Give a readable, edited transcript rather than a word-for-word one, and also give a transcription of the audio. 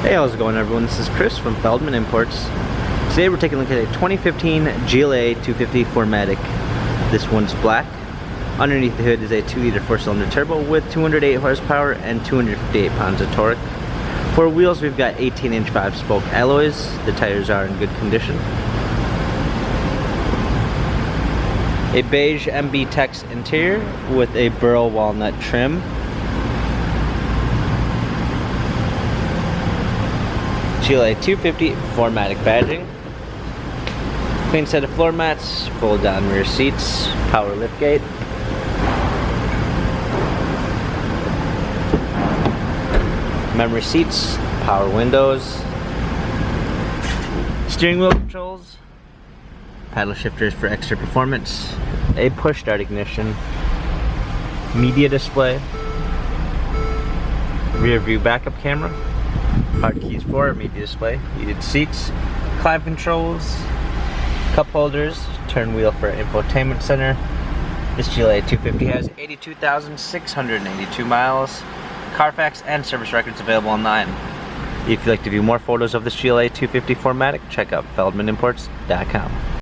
Hey, how's it going everyone? This is Chris from Feldmann Imports. Today we're taking a look at a 2015 GLA 250 4MATIC. This one's black. Underneath the hood is a 2-liter 4-cylinder turbo with 208 horsepower and 258 pounds of torque. For wheels we've got 18-inch 5-spoke alloys. The tires are in good condition. A beige MB Tex interior with a burl walnut trim. GLA 250 4MATIC badging. Clean set of floor mats, fold down rear seats, power liftgate. Memory seats, power windows. Steering wheel controls. Paddle shifters for extra performance. A push start ignition. Media display. Rear view backup camera. Hard keys for media display, heated seats, climate controls, cup holders, turn wheel for infotainment center. This GLA 250 has 82,682 miles. Carfax and service records available online. If you'd like to view more photos of this GLA 250 4MATIC, check out feldmanimports.com.